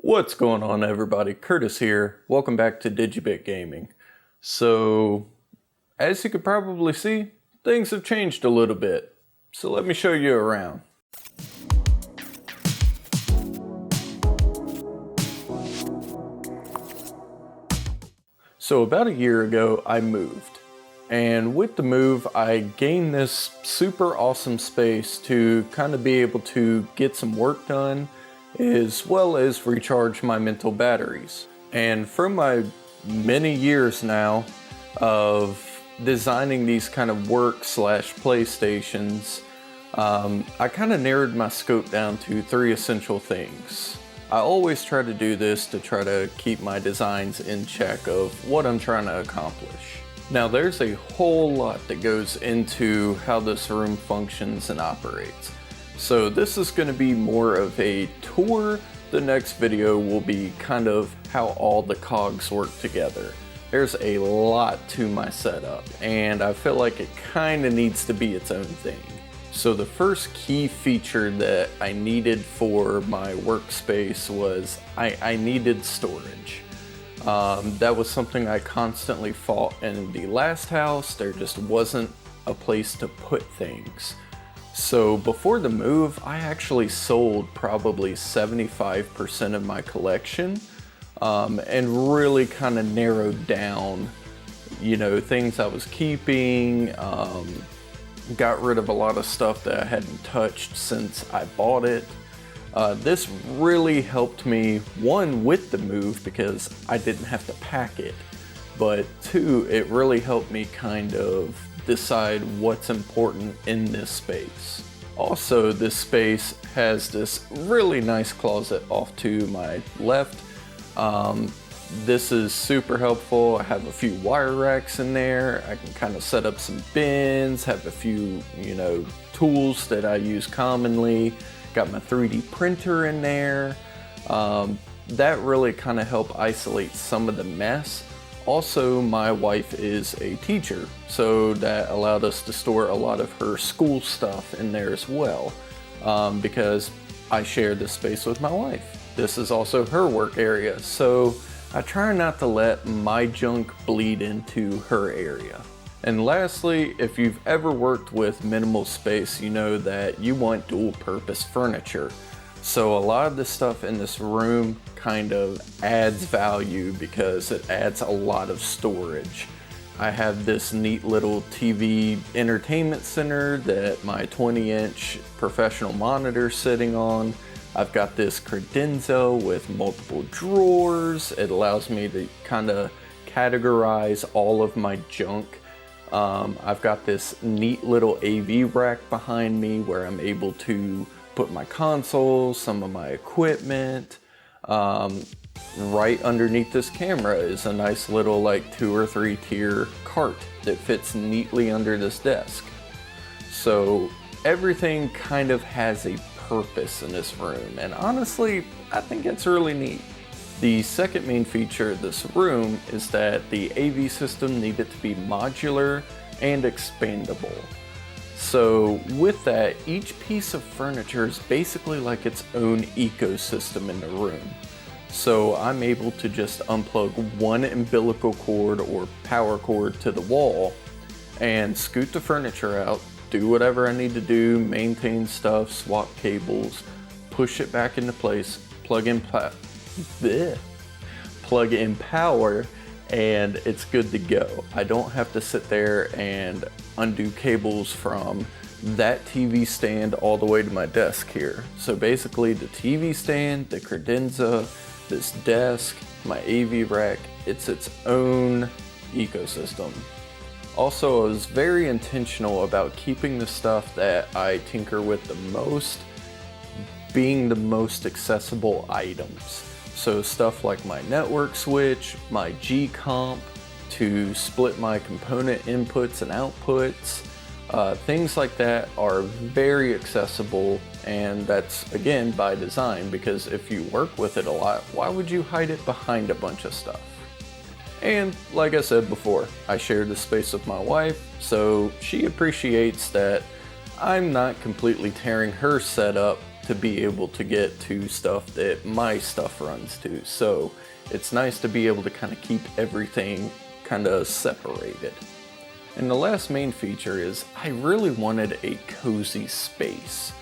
What's going on, everybody? Curtis here. Welcome back to DigibitGaming. So, as you could probably see, things have changed a little bit. So let me show you around. So about a year ago, I moved. And with the move, I gained this super awesome space to kind of be able to get some work done, as well as recharge my mental batteries. And from my many years now of designing these kind of work / playstations, I kind of narrowed my scope down to 3 essential things. I always try to do this to try to keep my designs in check of what I'm trying to accomplish. Now there's a whole lot that goes into how this room functions and operates. So this is going to be more of a tour. The next video will be kind of how all the cogs work together. There's a lot to my setup, and I feel like it kind of needs to be its own thing. So the first key feature that I needed for my workspace was I needed storage. That was something I constantly fought in the last house. There just wasn't a place to put things. So before the move, I actually sold probably 75% of my collection, and really kind of narrowed down, things I was keeping, got rid of a lot of stuff that I hadn't touched since I bought it. This really helped me, one, with the move because I didn't have to pack it, but two, it really helped me kind of decide what's important in this space. Also, this space has this really nice closet off to my left. This is super helpful. I have a few wire racks in there. I can kind of set up some bins, have a few, tools that I use commonly. Got my 3D printer in there. That really kind of helped isolate some of the mess. Also, my wife is a teacher, so that allowed us to store a lot of her school stuff in there as well, because I share this space with my wife. This is also her work area, so I try not to let my junk bleed into her area. And lastly, if you've ever worked with minimal space, you know that you want dual purpose furniture. So a lot of the stuff in this room kind of adds value because it adds a lot of storage. I have this neat little TV entertainment center that my 20-inch professional monitor is sitting on. I've got this credenza with multiple drawers. It allows me to kind of categorize all of my junk. I've got this neat little AV rack behind me where I'm able to put my consoles, some of my equipment. Right underneath this camera is a nice little 2 or 3 tier cart that fits neatly under this desk. So everything kind of has a purpose in this room, and honestly, I think it's really neat. The second main feature of this room is that the AV system needed to be modular and expandable. So with that, each piece of furniture is basically like its own ecosystem in the room. So I'm able to just unplug one umbilical cord or power cord to the wall and scoot the furniture out, do whatever I need to do, maintain stuff, swap cables, push it back into place, plug in power, and it's good to go. I don't have to sit there and undo cables from that TV stand all the way to my desk here. So basically the TV stand, the credenza, this desk, my AV rack, it's its own ecosystem. Also, I was very intentional about keeping the stuff that I tinker with the most being the most accessible items. So stuff like my network switch, my G-comp to split my component inputs and outputs, things like that are very accessible, and that's again by design, because if you work with it a lot, why would you hide it behind a bunch of stuff? And like I said before, I share this space with my wife, so she appreciates that I'm not completely tearing her setup to be able to get to stuff that my stuff runs to. So it's nice to be able to kind of keep everything kind of separated. And the last main feature is I really wanted a cozy space.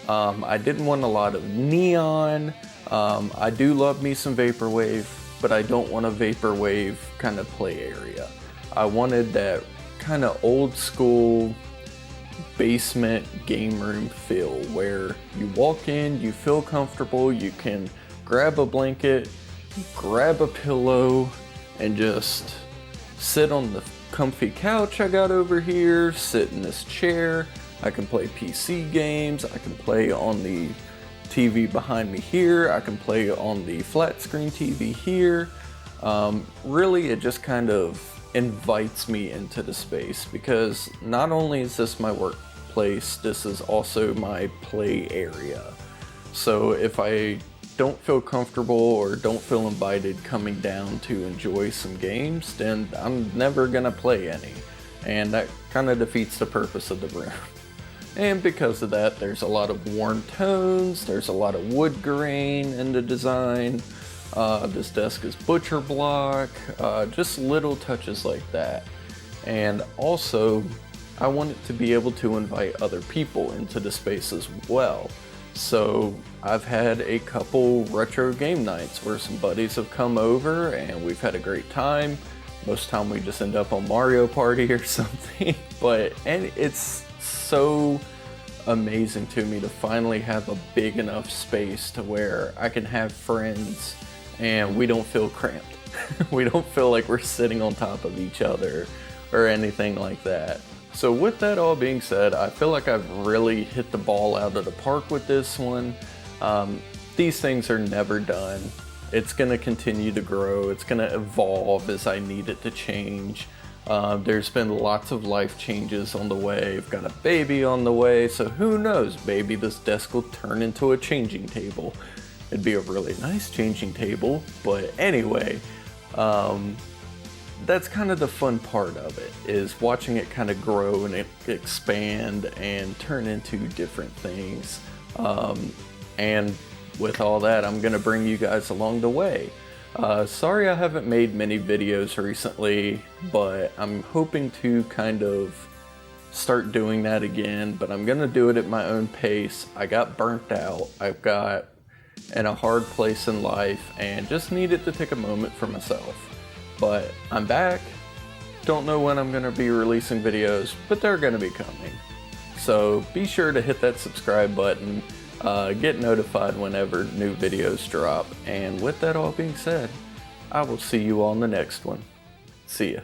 I didn't want a lot of neon. I do love me some vaporwave, but I don't want a vaporwave kind of play area. I wanted that kind of old school basement game room feel where you walk in, you feel comfortable, you can grab a blanket, grab a pillow, and just sit on the comfy couch I got over here, sit in this chair. I can play PC games, I can play on the TV behind me here, I can play on the flat screen TV here. Really, it just kind of invites me into the space, because not only is this my workplace, this is also my play area. So if I don't feel comfortable or don't feel invited coming down to enjoy some games, then I'm never gonna play any. And that kind of defeats the purpose of the room. And because of that, there's a lot of warm tones, there's a lot of wood grain in the design. This desk is butcher block, just little touches like that. And also, I want it to be able to invite other people into the space as well. So I've had a couple retro game nights where some buddies have come over and we've had a great time. Most time we just end up on Mario Party or something. And it's so amazing to me to finally have a big enough space to where I can have friends and we don't feel cramped. We don't feel like we're sitting on top of each other or anything like that. So with that all being said, I feel like I've really hit the ball out of the park with this one. These things are never done. It's gonna continue to grow. It's gonna evolve as I need it to change. There's been lots of life changes on the way. I've got a baby on the way, so who knows, maybe this desk will turn into a changing table. It'd be a really nice changing table, but anyway, that's kind of the fun part of it, is watching it kind of grow and expand and turn into different things. And with all that, I'm gonna bring you guys along the way. Sorry I haven't made many videos recently, but I'm hoping to kind of start doing that again, but I'm gonna do it at my own pace. I got burnt out. I've got in a hard place in life and just needed to take a moment for myself. But I'm back. Don't know when I'm gonna be releasing videos, but they're gonna be coming. So be sure to hit that subscribe button, get notified whenever new videos drop. And with that all being said, I will see you on the next one. See ya.